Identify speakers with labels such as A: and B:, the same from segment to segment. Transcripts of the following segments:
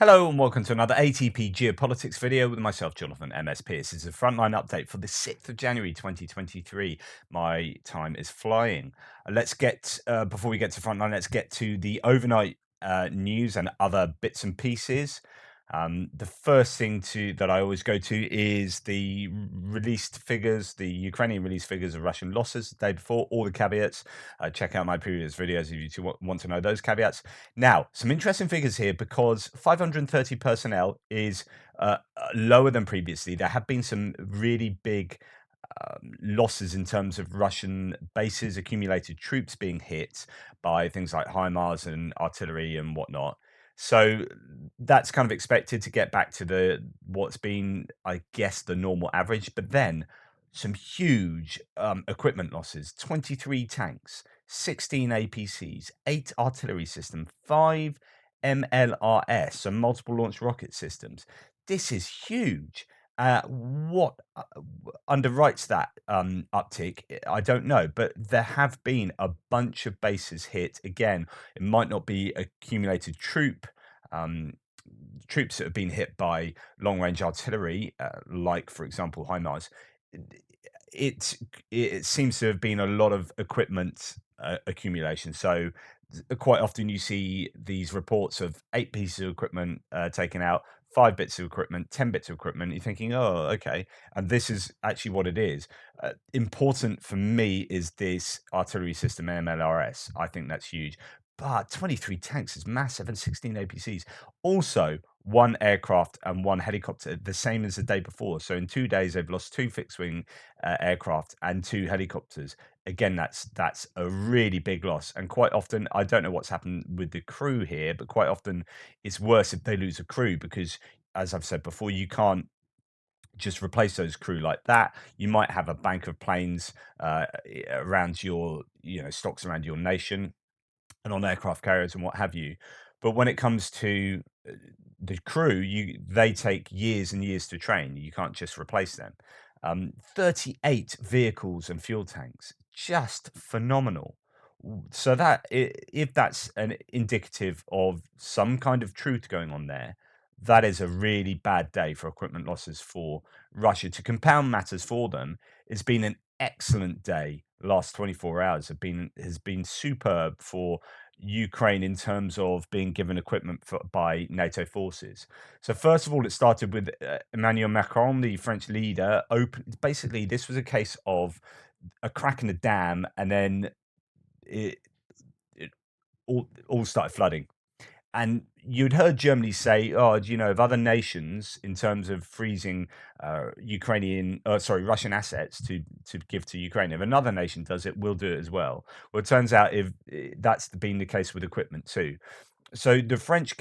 A: Hello and welcome to another ATP Geopolitics video with myself, Jonathan MS Pearce. This is a frontline update for the 6th of January 2023. My time is flying. Before we get to frontline, let's get to the overnight news and other bits and pieces. The first thing that I always go to is the released figures, the Ukrainian released figures of Russian losses the day before, all the caveats. Check out my previous videos if you want to know those caveats. Now, some interesting figures here because 530 personnel is lower than previously. There have been some really big losses in terms of Russian bases, accumulated troops being hit by things like HIMARS and artillery and whatnot. So that's kind of expected to get back to what's been, I guess, the normal average. But then some huge equipment losses: 23 tanks, 16 APCs, 8 artillery systems, 5 MLRS, so multiple launch rocket systems. This is huge. What underwrites that uptick? I don't know, but there have been a bunch of bases hit. Again, it might not be accumulated um, troops that have been hit by long range artillery, like, for example, HIMARS. It, it seems to have been a lot of equipment accumulation. So, quite often you see these reports of 8 pieces of equipment taken out, 5 bits of equipment, 10 bits of equipment. You're thinking, oh, okay. And this is actually what it is. Important for me is this artillery system, MLRS. I think that's huge. But 23 tanks is massive and 16 APCs. Also, 1 aircraft and 1 helicopter, the same as the day before. So in 2 days, they've lost 2 fixed-wing aircraft and 2 helicopters. Again, that's a really big loss. And quite often, I don't know what's happened with the crew here, but quite often it's worse if they lose a crew because, as I've said before, you can't just replace those crew like that. You might have a bank of planes around stocks around your nation and on aircraft carriers and what have you. But when it comes to the crew, they take years and years to train. You can't just replace them. 38 vehicles and fuel tanks, just phenomenal. So if that's an indicative of some kind of truth going on there, that is a really bad day for equipment losses for Russia. To compound matters for them, it's been an excellent day. Last 24 hours has been superb for Ukraine in terms of being given equipment by NATO forces. So first of all, it started with Emmanuel Macron, the French leader. Basically, this was a case of a crack in the dam, and then it, it all started flooding. And you'd heard Germany say, "Oh, do you know of other nations in terms of freezing Russian assets to give to Ukraine? If another nation does it, we'll do it as well." Well, it turns out if that's been the case with equipment too. So the French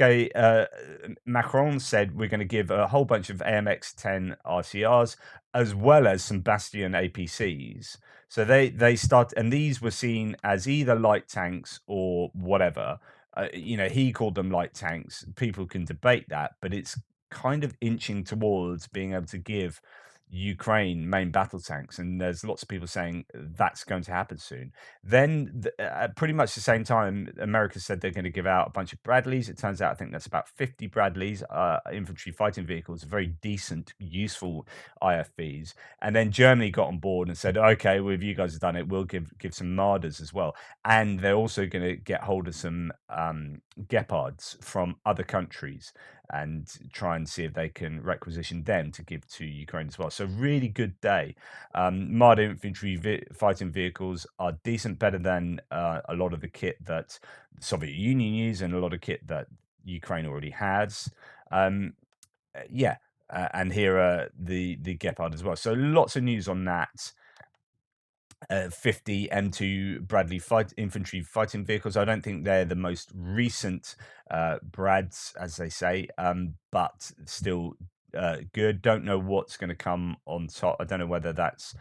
A: Macron said we're going to give a whole bunch of AMX-10 RCRs as well as some Bastion APCs. So they start, and these were seen as either light tanks or whatever. He called them light tanks. People can debate that, but it's kind of inching towards being able to give Ukraine main battle tanks, and there's lots of people saying that's going to happen soon. Then, at pretty much the same time, America said they're going to give out a bunch of Bradleys. It turns out I think that's about 50 Bradleys, infantry fighting vehicles, very decent, useful IFVs. And then Germany got on board and said, "Okay, well, if you guys have done it, we'll give some Marders as well." And they're also going to get hold of some Gepards from other countries and try and see if they can requisition them to give to Ukraine as well. So really good day. Marder infantry fighting vehicles are decent, better than a lot of the kit that the Soviet Union used and a lot of kit that Ukraine already has. Um, yeah, and here are the Gepard as well. So lots of news on that. 50 M2 Bradley infantry fighting vehicles. I don't think they're the most recent Brads, as they say, but still good. Don't know what's going to come on top. I don't know whether that's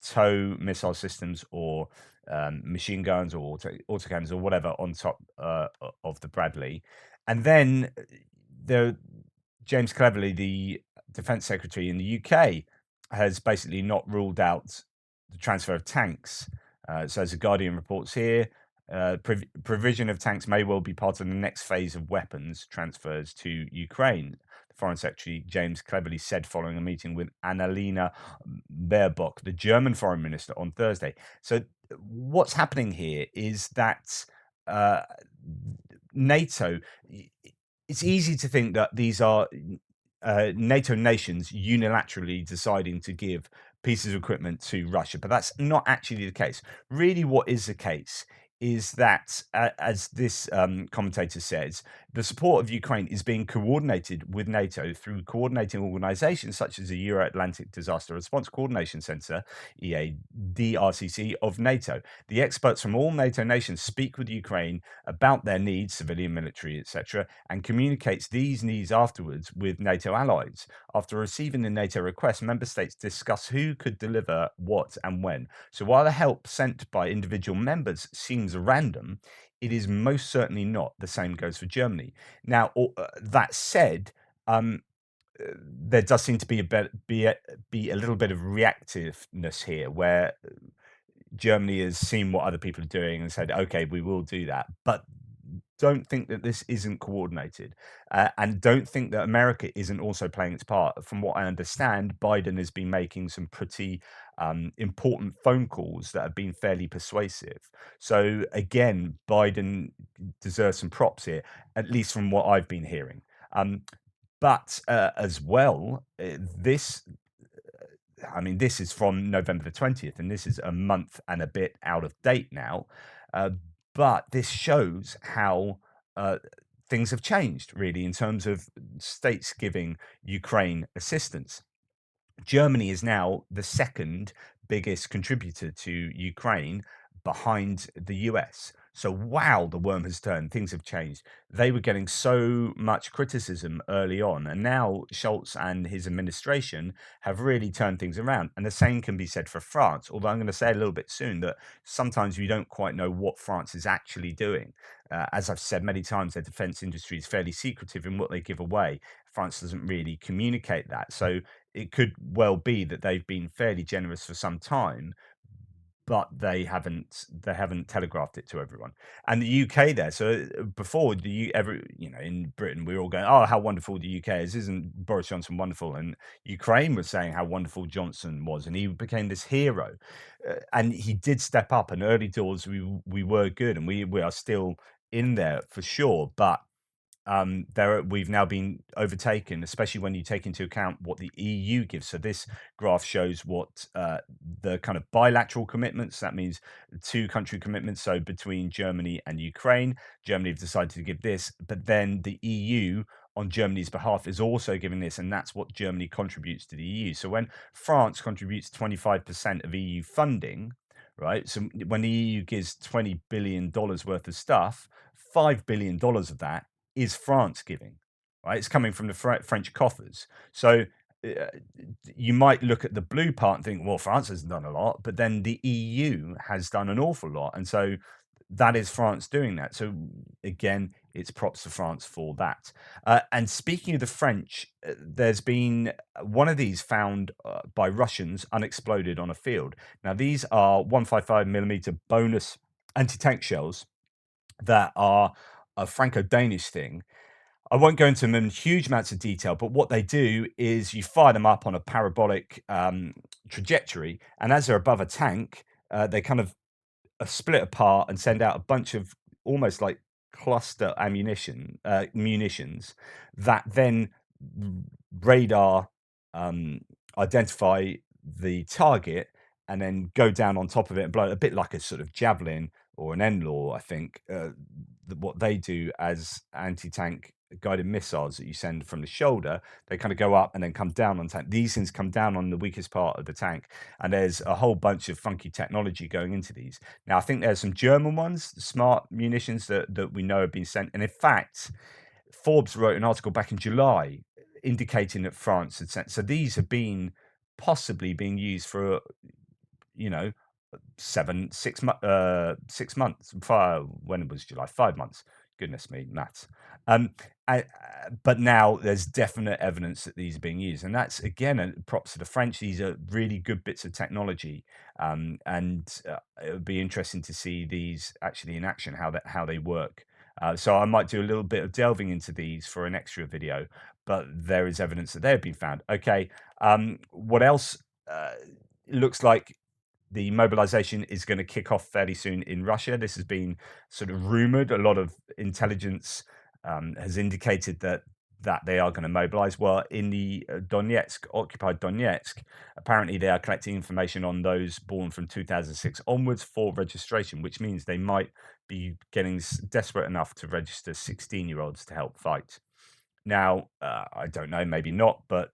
A: tow missile systems or machine guns or autocannons or whatever on top of the Bradley. And then James Cleverly, the Defence Secretary in the UK, has basically not ruled out the transfer of tanks. So as the Guardian reports here, Provision of tanks may well be part of the next phase of weapons transfers to Ukraine. The Foreign Secretary James Cleverly said following a meeting with Annalena Baerbock, the German Foreign Minister, on Thursday. So, what's happening here is that uh, NATO. It's easy to think that these are NATO nations unilaterally deciding to give pieces of equipment to Russia, but that's not actually the case. Really, what is the case is that, as this commentator says, the support of Ukraine is being coordinated with NATO through coordinating organizations such as the Euro Atlantic Disaster Response Coordination Center, EADRCC, of NATO. The experts from all NATO nations speak with Ukraine about their needs, civilian, military, etc., and communicates these needs afterwards with NATO allies. After receiving the NATO request, member states discuss who could deliver what and when. So while the help sent by individual members seems random, it is most certainly not. The same goes for Germany. Now, that said, um, there does seem to be be a little bit of reactiveness here, where Germany has seen what other people are doing and said, "Okay, we will do that," but don't think that this isn't coordinated, and don't think that America isn't also playing its part. From what I understand, Biden has been making some pretty important phone calls that have been fairly persuasive. So again, Biden deserves some props here, at least from what I've been hearing. But as well, this is from November the 20th, and this is a month and a bit out of date now. Uh, but this shows how uh, things have changed, really, in terms of states giving Ukraine assistance. Germany is now the second biggest contributor to Ukraine behind the US. So, wow, the worm has turned. Things have changed. They were getting so much criticism early on, and now Scholz and his administration have really turned things around. And the same can be said for France, although I'm going to say a little bit soon that sometimes we don't quite know what France is actually doing. As I've said many times, their defense industry is fairly secretive in what they give away. France doesn't really communicate that. So, it could well be that they've been fairly generous for some time, but they haven't telegraphed it to everyone. And the UK there, so before in Britain, we were all going, "Oh, how wonderful the UK is! Isn't Boris Johnson wonderful?" And Ukraine was saying how wonderful Johnson was, and he became this hero. And he did step up. And early doors, we were good, and we are still in there for sure, but we've now been overtaken, especially when you take into account what the EU gives. So this graph shows what the kind of bilateral commitments. That means two country commitments. So between Germany and Ukraine, Germany have decided to give this, but then the EU on Germany's behalf is also giving this, and that's what Germany contributes to the EU. So when France contributes 25% of EU funding, right? So when the EU gives $20 billion worth of stuff, $5 billion of that is France giving, right? It's coming from the French coffers. So uh, you might look at the blue part and think, well, France hasn't done a lot, but then the EU has done an awful lot. And so that is France doing that. So again, it's props to France for that. And speaking of the French, there's been one of these found by Russians unexploded on a field. Now, these are 155 millimeter bonus anti tank shells that are a Franco-Danish thing. I won't go into them in huge amounts of detail, but what they do is you fire them up on a parabolic trajectory, and as they're above a tank, they kind of split apart and send out a bunch of almost like cluster munitions that then radar um, identify the target and then go down on top of it and blow it, a bit like a sort of javelin or an NLAW, I think. What they do as anti-tank guided missiles that you send from the shoulder, they kind of go up and then come down on tank. These things come down on the weakest part of the tank, and there's a whole bunch of funky technology going into these. Now, I think there's some German ones, smart munitions that we know have been sent, and in fact, Forbes wrote an article back in July indicating that France had sent. So these have been possibly being used for, you know, 6 months. When it was July, 5 months. Goodness me, maths. Um, but now there's definite evidence that these are being used, and that's again props to the French. These are really good bits of technology, and it would be interesting to see these actually in action, how they work. So I might do a little bit of delving into these for an extra video, but there is evidence that they have been found. Okay, what else? Looks like the mobilization is going to kick off fairly soon in Russia. This has been sort of rumored. A lot of intelligence has indicated that they are going to mobilize. Well, in the Donetsk, occupied Donetsk, apparently they are collecting information on those born from 2006 onwards for registration, which means they might be getting desperate enough to register 16-year-olds to help fight. Now, I don't know, maybe not, but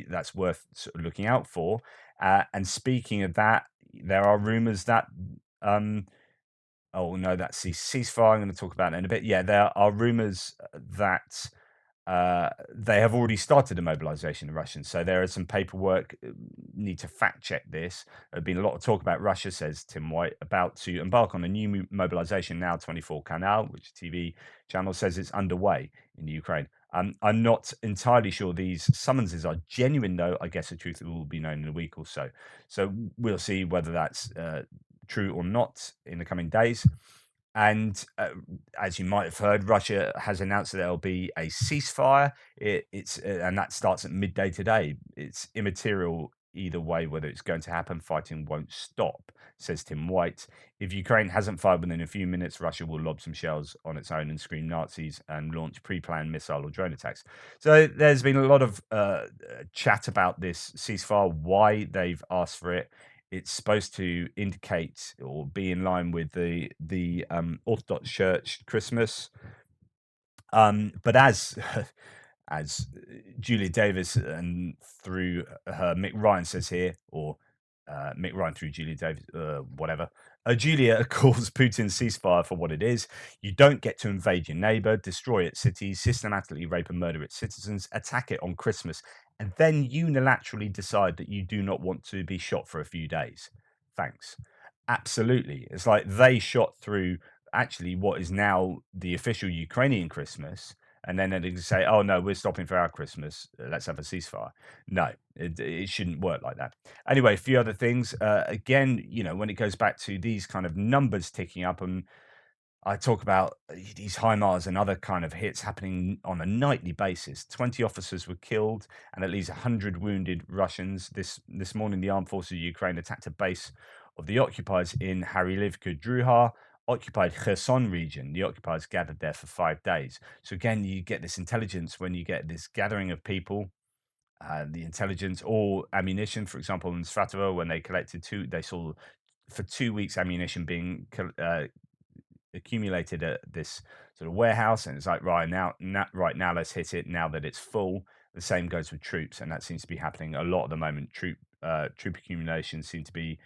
A: that's worth sort of looking out for. And speaking of that, there are rumors that oh no, that's the ceasefire. I'm going to talk about it in a bit. Yeah, there are rumors that they have already started a mobilization of Russians. So there is some paperwork. Need to fact check this. There's been a lot of talk about Russia, says Tim White, about to embark on a new mobilization. Now 24 Canal, which TV channel, says it's underway in Ukraine. I'm not entirely sure these summonses are genuine, though. I guess the truth will be known in a week or so. So we'll see whether that's true or not in the coming days. And as you might have heard, Russia has announced that there'll be a ceasefire. And that starts at midday today. It's immaterial either way whether it's going to happen. Fighting won't stop, says Tim White. If Ukraine hasn't fired within a few minutes, Russia will lob some shells on its own and scream Nazis and launch pre-planned missile or drone attacks. So there's been a lot of chat about this ceasefire, why they've asked for it. It's supposed to indicate or be in line with the Orthodox Church Christmas. But as Julia Davis and through her Mick Ryan says here, or Mick Ryan through Julia Davis, whatever. Julia calls Putin's ceasefire for what it is. You don't get to invade your neighbor, destroy its cities, systematically rape and murder its citizens, attack it on Christmas, and then unilaterally decide that you do not want to be shot for a few days. Thanks. Absolutely. It's like they shot through actually what is now the official Ukrainian Christmas, and then they say, "Oh no, we're stopping for our Christmas. Let's have a ceasefire." No, it shouldn't work like that. Anyway, a few other things. Again, when it goes back to these kind of numbers ticking up, and I talk about these HIMARS and other kind of hits happening on a nightly basis. 20 officers were killed and at least 100 wounded Russians. This morning, the armed forces of Ukraine attacked a base of the occupiers in Pavlivka, Druha, occupied Kherson region. The occupiers gathered there for 5 days. So again, you get this intelligence when you get this gathering of people. The intelligence or ammunition, for example, in Svatovo, when they saw for 2 weeks ammunition being accumulated at this sort of warehouse, and it's like right now let's hit it now that it's full. The same goes with troops, and that seems to be happening a lot at the moment. Troop accumulation seem to be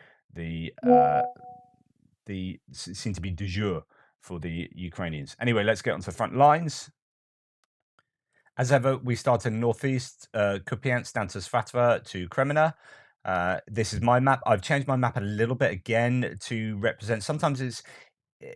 A: seem to be du jour for the Ukrainians. Anyway, let's get onto the front lines. As ever, we start in northeast, Kupiansk down to Svatiove-Kreminna. This is my map. I've changed my map a little bit again to represent. Sometimes it's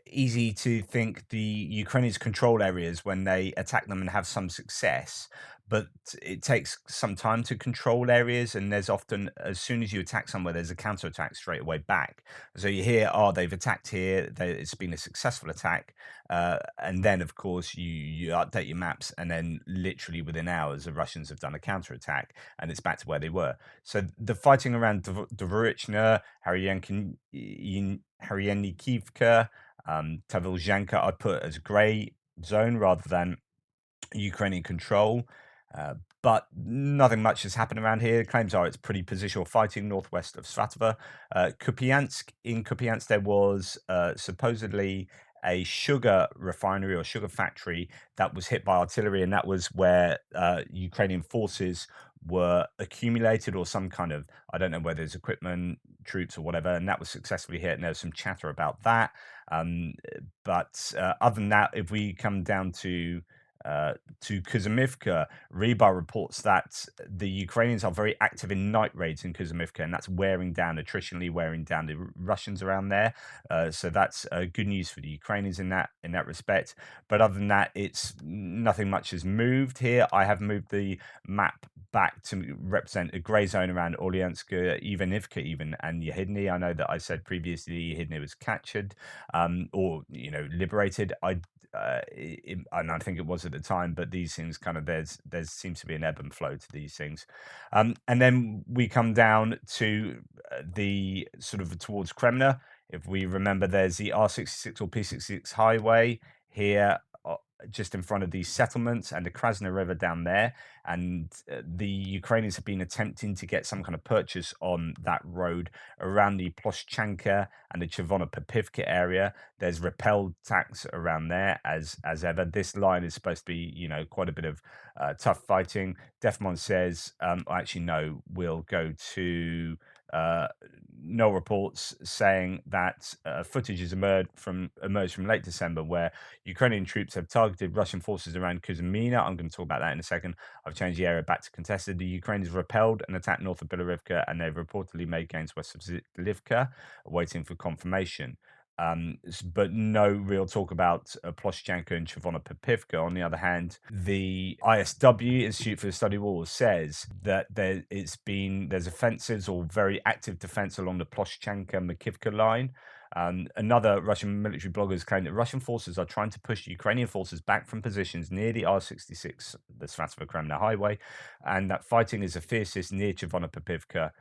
A: easy to think the Ukrainians control areas when they attack them and have some success, but it takes some time to control areas, and there's often, as soon as you attack somewhere, there's a counterattack straight away back. So you hear, oh, they've attacked here, it's been a successful attack, and then of course you update your maps, and then literally within hours the Russians have done a counterattack and it's back to where they were. So the fighting around Dvorichna, Haryanikivka, Tavilzhanka I put as grey zone rather than Ukrainian control. But nothing much has happened around here. Claims are it's pretty positional fighting northwest of Svatovo. Kupiansk. In Kupiansk, there was supposedly a sugar refinery or sugar factory that was hit by artillery, and that was where Ukrainian forces were accumulated, or some kind of, I don't know whether it's equipment, troops, or whatever, and that was successfully hit. And there was some chatter about that. But other than that, if we come down to to Kuzmivka. Rebar reports that the Ukrainians are very active in night raids in Kuzmivka, and that's attritionally wearing down the Russians around there. So that's good news for the Ukrainians in that respect. But other than that, it's nothing much has moved here. I have moved the map back to represent a grey zone around Orlyansk, Ivanivka, even, and Yehidny. I know that I said previously Yehidny was captured, or liberated. And I think it was at the time, but these things kind of there seems to be an ebb and flow to these things. And then we come down to the sort of towards Kremna. If we remember, there's the R66 or P66 highway here, just in front of these settlements, and the Krasna River down there. And the Ukrainians have been attempting to get some kind of purchase on that road around the Ploshchanka and the Chervonopepivka area. There's repelled attacks around there as ever. This line is supposed to be, quite a bit of tough fighting. Defmon says, actually, no, we'll go to no reports saying that footage has emerged from late December where Ukrainian troops have targeted Russian forces around Kuzmina. I'm going to talk about that in a second. I've changed the area back to contested. The Ukrainians repelled and attacked north of Bilorivka, and they've reportedly made gains west of Livka, waiting for confirmation. But no real talk about Ploshchanka and Chervonopepivka. On the other hand, the ISW, Institute for the Study of War, says that there's offensives or very active defense along the Ploshchanka-Makivka line. Another Russian military blogger has claimed that Russian forces are trying to push Ukrainian forces back from positions near the R66, the Svatiove-Kreminna highway, and that fighting is the fiercest near Chervonopepivka.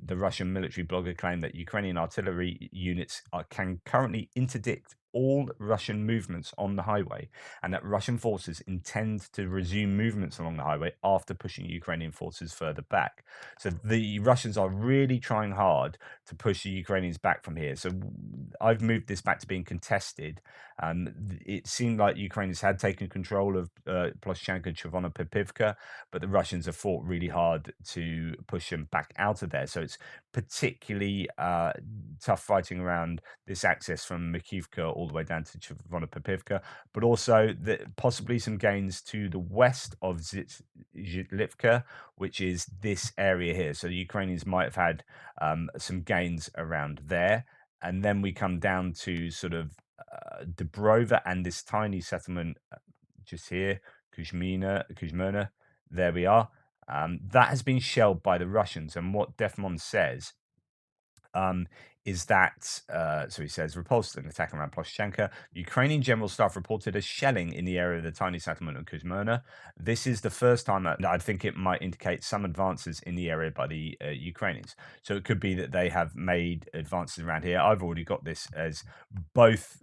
A: The Russian military blogger claimed that Ukrainian artillery units can currently interdict all Russian movements on the highway, and that Russian forces intend to resume movements along the highway after pushing Ukrainian forces further back. So the Russians are really trying hard to push the Ukrainians back from here. So I've moved this back to being contested. It seemed like Ukrainians had taken control of Ploshchanka and Chervonopepivka, but the Russians have fought really hard to push them back out of there. So it's particularly tough fighting around this access from Makivka all the way down to Chervonopepivka, but also possibly some gains to the west of Zytlivka, which is this area here. So the Ukrainians might have had some gains around there. And then we come down to sort of Dubrova and this tiny settlement just here, Kuzmina. There we are. That has been shelled by the Russians. And what Defmon says is that, so he says, repulsed an attack around Ploshchanka. Ukrainian general staff reported a shelling in the area of the tiny settlement of Kuzmina. This is the first time that I think it might indicate some advances in the area by the Ukrainians. So it could be that they have made advances around here. I've already got this as both,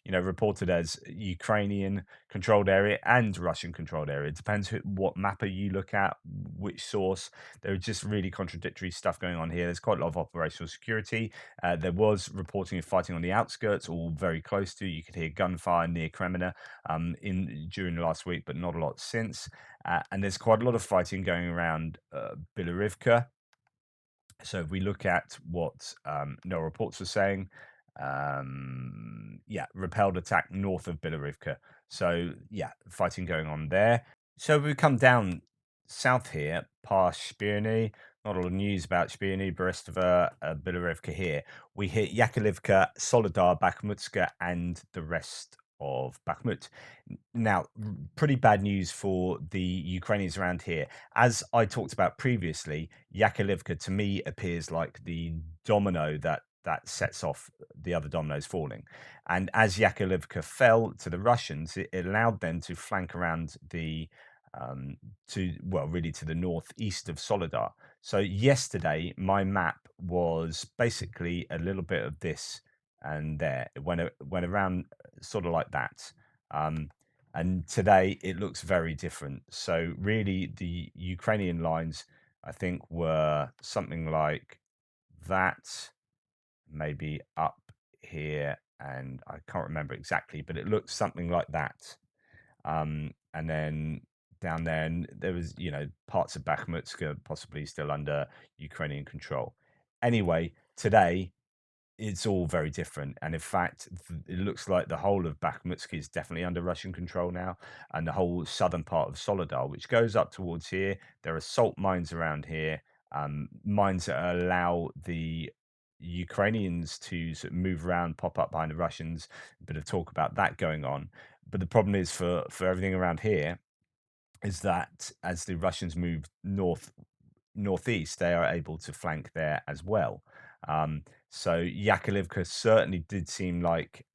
A: reported as Ukrainian controlled area and Russian controlled area. It depends what mapper you look at, which source. There are just really contradictory stuff going on here. There's quite a lot of operational security. There was reporting of fighting on the outskirts, all very close to. You could hear gunfire near Kreminna during the last week, but not a lot since. And there's quite a lot of fighting going around Bilorivka. So if we look at what no reports are saying, repelled attack north of Bilorivka. So fighting going on there. So we come down south here, past Shpirny. Not a lot of news about Shpirny, Berestova, Bilorivka here. We hit Yakovlivka, Soledar, Bakhmutska, and the rest of Bakhmut. Now, pretty bad news for the Ukrainians around here. As I talked about previously, Yakovlivka to me appears like the domino that sets off the other dominoes falling. And as Yakovlivka fell to the Russians, it allowed them to flank around really to the northeast of Soledar. So yesterday, my map was basically a little bit of this and there. It went around sort of like that. And today it looks very different. So really, the Ukrainian lines, I think, were something like that, maybe up here, and I can't remember exactly, but it looks something like that. And then down there, and there was, parts of Bakhmutsk possibly still under Ukrainian control. Anyway, today it's all very different. And in fact, it looks like the whole of Bakhmutsk is definitely under Russian control now. And the whole southern part of Soledar, which goes up towards here, there are salt mines around here, mines that allow the Ukrainians to sort of move around, pop up behind the Russians. A bit of talk about that going on. But the problem is for everything around here is that as the Russians move northeast, they are able to flank there as well. So Yakovlivka certainly did seem like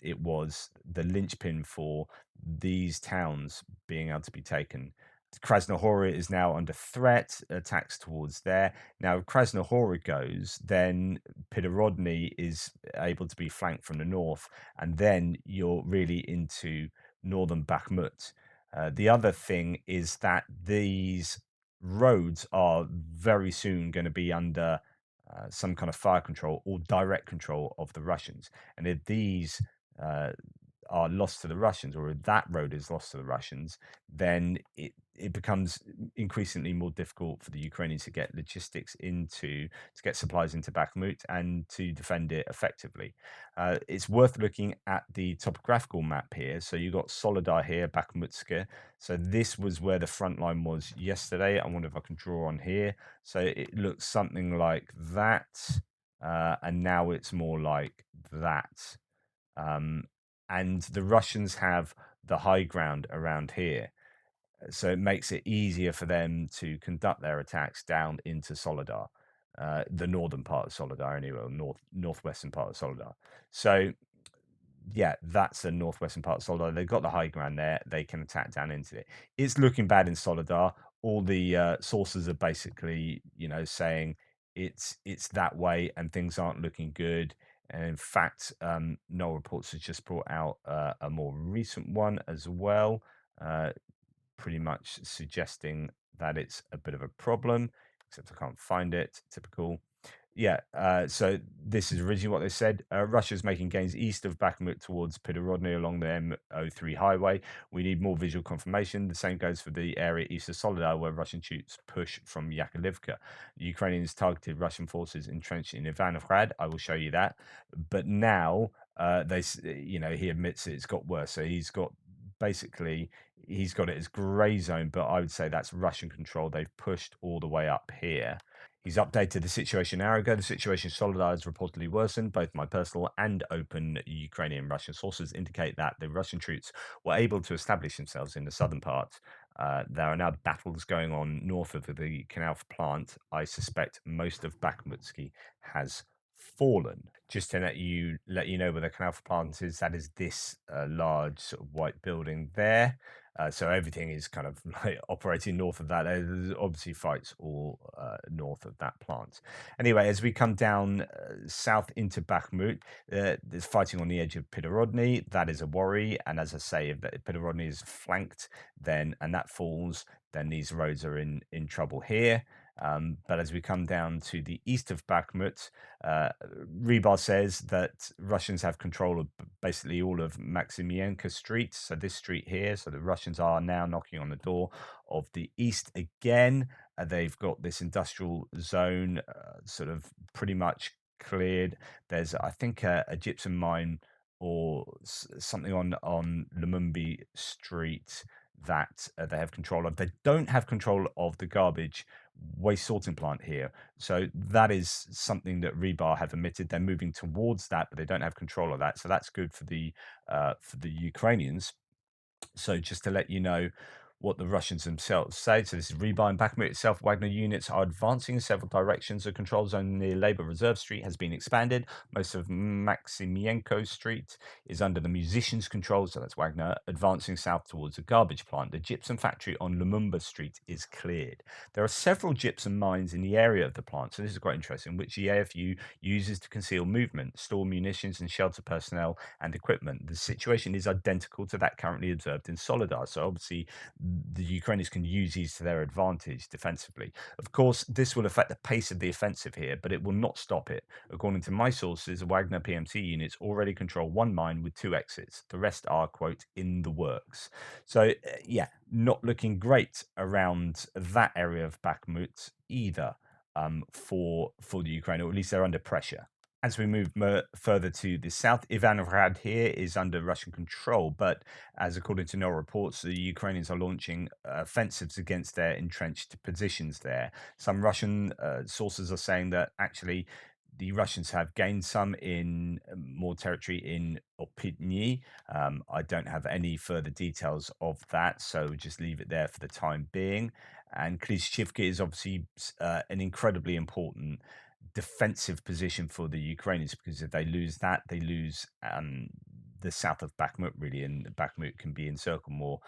A: it was the linchpin for these towns being able to be taken. Krasnohora is now under threat, attacks towards there. Now, if Krasnohora goes, then Pidorodny is able to be flanked from the north, and then you're really into northern Bakhmut. The other thing is that these roads are very soon going to be under some kind of fire control or direct control of the Russians. And if these uh, are lost to the Russians, or if that road is lost to the Russians, then it becomes increasingly more difficult for the Ukrainians to get logistics to get supplies into Bakhmut and to defend it effectively. It's worth looking at the topographical map here. So you've got Soledar here, Bakhmutska. So this was where the front line was yesterday. I wonder if I can draw on here. So it looks something like that. And now it's more like that. Um, and the Russians have the high ground around here. So it makes it easier for them to conduct their attacks down into Soledar, the northern part of Soledar anyway, or northwestern part of Soledar. So yeah, that's the northwestern part of Soledar. They've got the high ground there. They can attack down into it. It's looking bad in Soledar. All the sources are basically, saying it's that way, and things aren't looking good. And in fact, Null Reports has just brought out a more recent one as well, uh, pretty much suggesting that it's a bit of a problem. Except I can't find it. Typical. Yeah, so this is originally what they said. Russia's making gains east of Bakhmut towards Pidorodny along the M03 highway. We need more visual confirmation. The same goes for the area east of Soledar, where Russian troops push from Yakovlivka. Ukrainians targeted Russian forces entrenched in Ivanograd. I will show you that. But now he admits it's got worse. So he's got it as grey zone, but I would say that's Russian control. They've pushed all the way up here. He's updated the situation an hour ago. The situation in Soledar has reportedly worsened. Both my personal and open Ukrainian Russian sources indicate that the Russian troops were able to establish themselves in the southern part. There are now battles going on north of the Canal plant. I suspect most of Bakhmutsky has fallen. Just to let you know where the Canal plant is, that is this large sort of white building there. So everything is kind of like operating north of that. There's obviously fights all north of that plant. Anyway, as we come down south into Bakhmut, there's fighting on the edge of Pidorodny. That is a worry. And as I say, if Pidorodny is flanked, and that falls, then these roads are in trouble here. But as we come down to the east of Bakhmut, Rebar says that Russians have control of basically all of Maximienko Street. So this street here. So the Russians are now knocking on the door of the east again. They've got this industrial zone sort of pretty much cleared. There's, I think, a gypsum mine or something on Lumumbi Street that they have control of. They don't have control of the garbage waste sorting plant here. So that is something that Rebar have admitted. They're moving towards that, but they don't have control of that. So that's good for the Ukrainians. So just to let you know what the Russians themselves say. So this is Rebar in Bakhmut itself. Wagner units are advancing in several directions. The control zone near Labour Reserve Street has been expanded. Most of Maximienko Street is under the musicians' control, so that's Wagner, advancing south towards the garbage plant. The gypsum factory on Lumumba Street is cleared. There are several gypsum mines in the area of the plant, so this is quite interesting, which the AFU uses to conceal movement, store munitions and shelter personnel and equipment. The situation is identical to that currently observed in Soledar, so obviously the Ukrainians can use these to their advantage defensively. Of course, this will affect the pace of the offensive here, but it will not stop it. According to my sources, Wagner PMC units already control one mine with 2 exits. The rest are, quote, in the works. So, yeah, not looking great around that area of Bakhmut either for the Ukraine, or at least they're under pressure. As we move further to the south, Ivanrad here is under Russian control, but as according to no reports, the Ukrainians are launching offensives against their entrenched positions there. Some Russian sources are saying that actually the Russians have gained some in more territory in Opitny. I don't have any further details of that, so just leave it there for the time being. And Klishchivka is obviously an incredibly important defensive position for the Ukrainians, because if they lose that, they lose the south of Bakhmut really, and Bakhmut can be encircled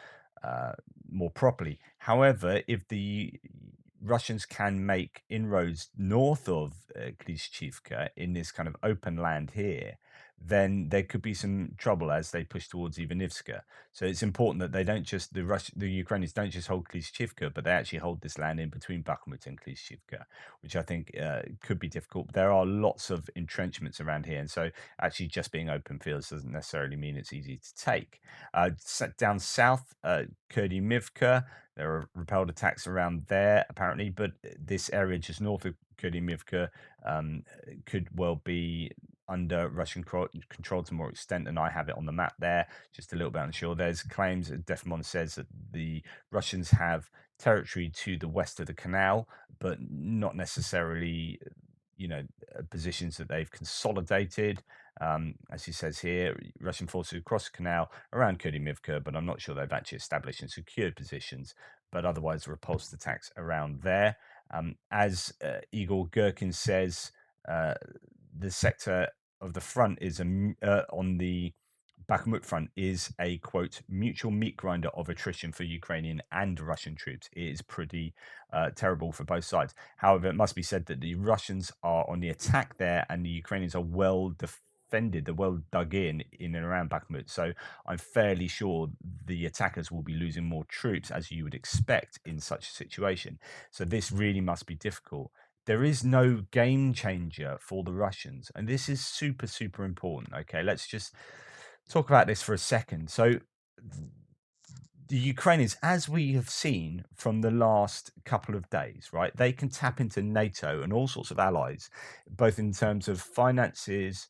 A: uh, more properly. However, if the Russians can make inroads north of Klishchivka in this kind of open land here, then there could be some trouble as they push towards Ivanivska. So it's important that they don't just the Ukrainians don't just hold Klishchivka, but they actually hold this land in between Bakhmut and Klishchivka, which I think could be difficult. There are lots of entrenchments around here, and so actually just being open fields doesn't necessarily mean it's easy to take. Down south, Kurdimivka, there are repelled attacks around there apparently, but this area just north of Kurdimivka could well be under Russian control to more extent than I have it on the map there. Just a little bit unsure. There's claims that Defamon says that the Russians have territory to the west of the canal, but not necessarily, positions that they've consolidated. As he says here, Russian forces across the canal around Kurdimivka, but I'm not sure they've actually established and secured positions, but otherwise repulsed attacks around there. As Igor Gherkin says, uh, the sector of the front is on the Bakhmut front is a quote mutual meat grinder of attrition for Ukrainian and Russian troops. It is pretty terrible for both sides. However, it must be said that the Russians are on the attack there, and the Ukrainians are well defended. They're well dug in and around Bakhmut. So I'm fairly sure the attackers will be losing more troops, as you would expect in such a situation. So this really must be difficult. There is no game changer for the Russians, and this is super, super important. Okay, let's just talk about this for a second. So, the Ukrainians, as we have seen from the last couple of days, right, they can tap into NATO and all sorts of allies, both in terms of finances,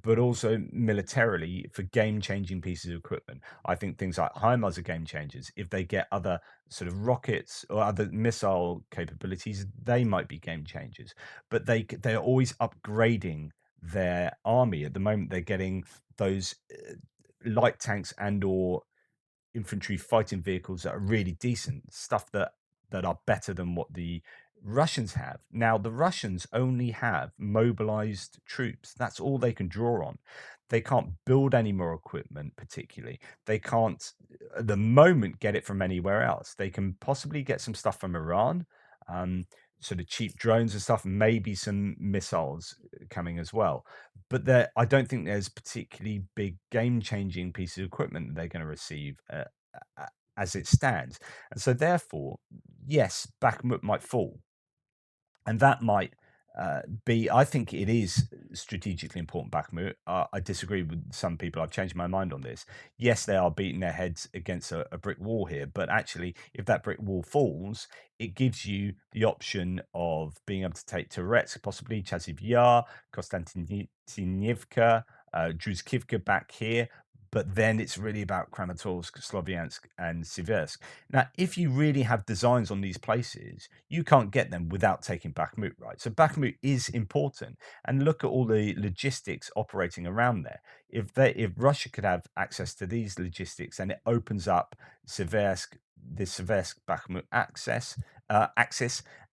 A: but also militarily for game changing pieces of equipment. I think things like HIMARS are game changers. If they get other sort of rockets or other missile capabilities, they might be game changers. But they're always upgrading their army. At the moment, they're getting those light tanks and or infantry fighting vehicles that are really decent, stuff that are better than what the Russians have. Now, the Russians only have mobilized troops. That's all they can draw on. They can't build any more equipment, particularly. They can't, at the moment, get it from anywhere else. They can possibly get some stuff from Iran, um, sort of cheap drones and stuff, maybe some missiles coming as well. But I don't think there's particularly big game-changing pieces of equipment that they're going to receive as it stands. And so, therefore, yes, Bakhmut might fall, and that might be. I think it is strategically important. Bakhmut. I disagree with some people. I've changed my mind on this. Yes, they are beating their heads against a brick wall here, but actually, if that brick wall falls, it gives you the option of being able to take Touretsk, possibly Chaziv Yar, Konstantinivka, Druzhkivka back here. But then it's really about Kramatorsk, Sloviansk, and Siversk. Now, if you really have designs on these places, you can't get them without taking Bakhmut, right? So Bakhmut is important, and look at all the logistics operating around there. If Russia could have access to these logistics, then it opens up Siversk, the Siversk Bakhmut axis,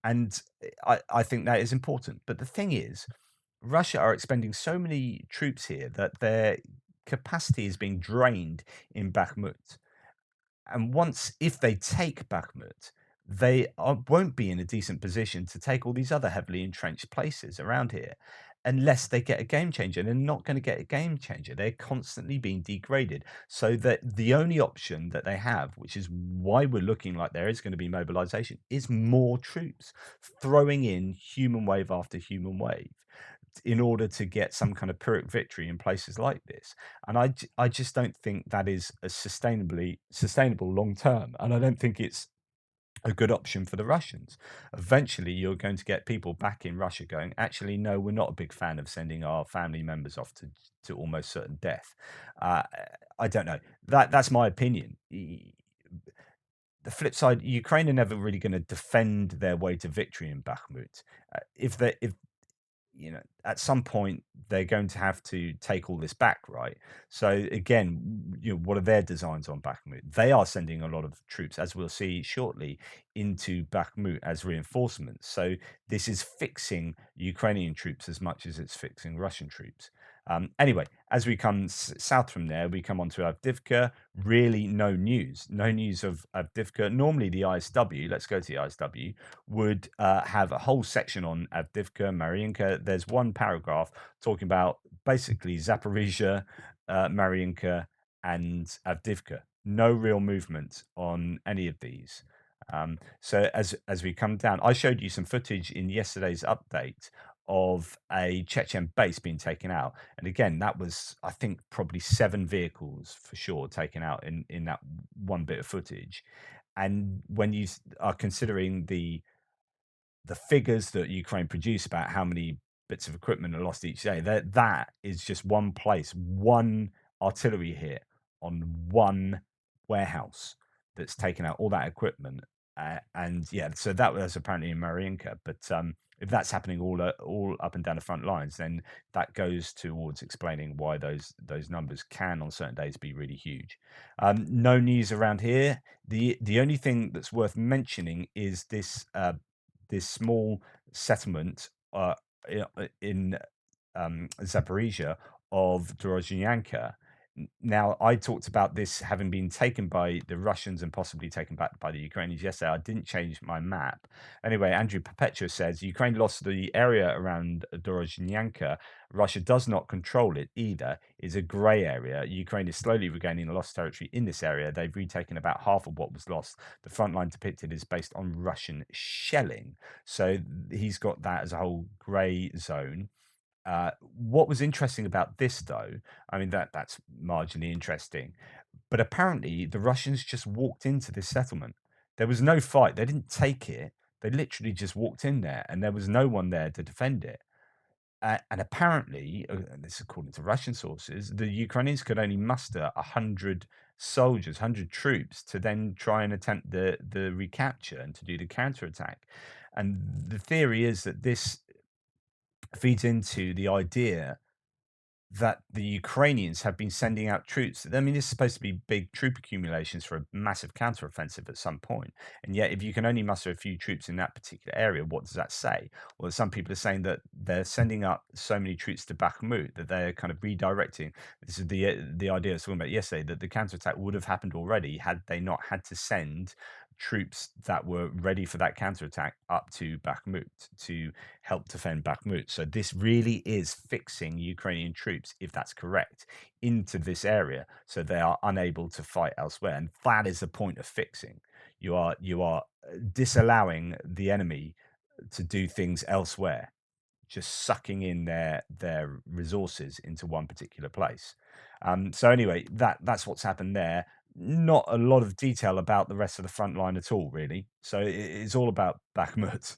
A: and I think that is important. But the thing is, Russia are expending so many troops here that their capacity is being drained in Bakhmut. And if they take Bakhmut, won't be in a decent position to take all these other heavily entrenched places around here unless they get a game changer. They're not going to get a game changer. They're constantly being degraded. So that the only option that they have, which is why we're looking like there is going to be mobilization, is more troops, throwing in human wave after human wave in order to get some kind of Pyrrhic victory in places like this. And I just don't think that is a sustainable long term. And I don't think it's a good option for the Russians. Eventually, you're going to get people back in Russia going, actually, no, we're not a big fan of sending our family members off to almost certain death. Uh, I don't know. That's my opinion. The flip side, Ukraine are never really going to defend their way to victory in Bakhmut. If at some point they're going to have to take all this back, right? So again, what are their designs on Bakhmut? They are sending a lot of troops, as we'll see shortly, into Bakhmut as reinforcements. So this is fixing Ukrainian troops as much as it's fixing Russian troops. Anyway, as we come south from there, we come on to Avdivka. Really, no news. No news of Avdivka. Normally, the ISW, let's go to the ISW, would have a whole section on Avdivka, Marinka. There's one paragraph talking about basically Zaporizhia, Marinka, and Avdivka. No real movement on any of these. So as we come down, I showed you some footage in yesterday's update of a Chechen base being taken out, and again, that was, I think, probably 7 vehicles for sure taken out in that one bit of footage. And when you are considering the figures that Ukraine produce about how many bits of equipment are lost each day, that is just one place, one artillery hit on one warehouse that's taken out all that equipment. And yeah, so that was apparently in Marinka. But if that's happening all up and down the front lines, then that goes towards explaining why those numbers can on certain days be really huge. No news around here. The only thing that's worth mentioning is this small settlement in Zaporizhia of Dorozhenyanka. Now, I talked about this having been taken by the Russians and possibly taken back by the Ukrainians yesterday. I didn't change my map. Anyway, Andrew Perpetua says Ukraine lost the area around Dorozhenyanka. Russia does not control it either. It's a grey area. Ukraine is slowly regaining lost territory in this area. They've retaken about half of what was lost. The front line depicted is based on Russian shelling. So he's got that as a whole grey zone. What was interesting about this, though, I mean that's marginally interesting, but apparently the Russians just walked into this settlement. There was no fight. They didn't take it. They literally just walked in there, and there was no one there to defend it. And apparently, and this is according to Russian sources, the Ukrainians could only muster 100 soldiers, 100 troops, to then try and attempt the recapture and to do the counterattack. And the theory is that this feeds into the idea that the Ukrainians have been sending out troops. I mean, this is supposed to be big troop accumulations for a massive counteroffensive at some point. And yet, if you can only muster a few troops in that particular area, what does that say? Well, some people are saying that they're sending up so many troops to Bakhmut that they're kind of redirecting. This is the idea I was talking about yesterday, that the counterattack would have happened already had they not had to send troops that were ready for that counterattack up to Bakhmut to help defend Bakhmut. So this really is fixing Ukrainian troops, if that's correct, into this area, so they are unable to fight elsewhere. And that is the point of fixing. You are disallowing the enemy to do things elsewhere, just sucking in their resources into one particular place. So anyway, that's what's happened there. Not a lot of detail about the rest of the front line at all, really. So it's all about Bakhmut.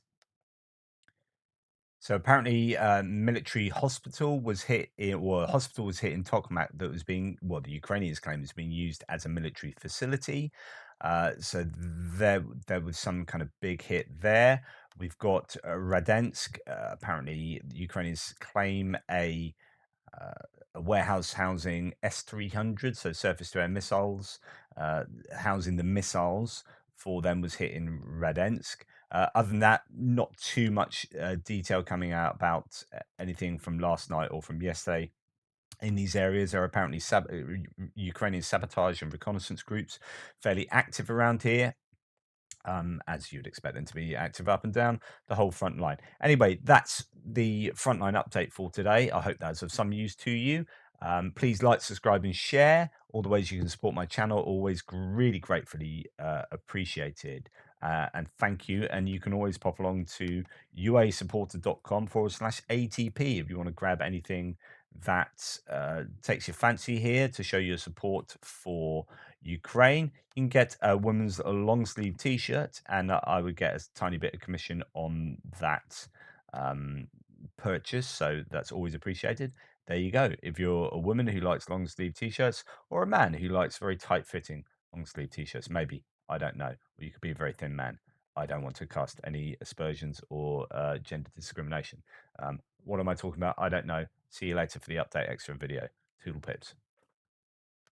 A: So apparently, military hospital was hit or a hospital was hit in Tokmak that was being, well, the Ukrainians claim is being used as a military facility. So there was some kind of big hit there. We've got Radensk. Apparently, the Ukrainians claim uh, a warehouse housing S-300, so surface-to-air missiles, housing the missiles for them was hit in Radensk. Other than that, not too much detail coming out about anything from last night or from yesterday. In these areas, there are apparently Ukrainian sabotage and reconnaissance groups fairly active around here, as you'd expect them to be active up and down the whole front line. Anyway, that's the frontline update for today. I hope that's of some use to you. Please like, subscribe, and share. All the ways you can support my channel, always really gratefully appreciated. And thank you. And you can always pop along to uasupporter.com/ATP if you want to grab anything that takes your fancy here to show your support for Ukraine, you can get a women's long sleeve t shirt, and I would get a tiny bit of commission on that um, purchase. So that's always appreciated. There you go. If you're a woman who likes long sleeve t shirts, or a man who likes very tight fitting long sleeve t shirts, maybe, I don't know. Or you could be a very thin man. I don't want to cast any aspersions or gender discrimination. What am I talking about? I don't know. See you later for the update extra video. Toodle pips.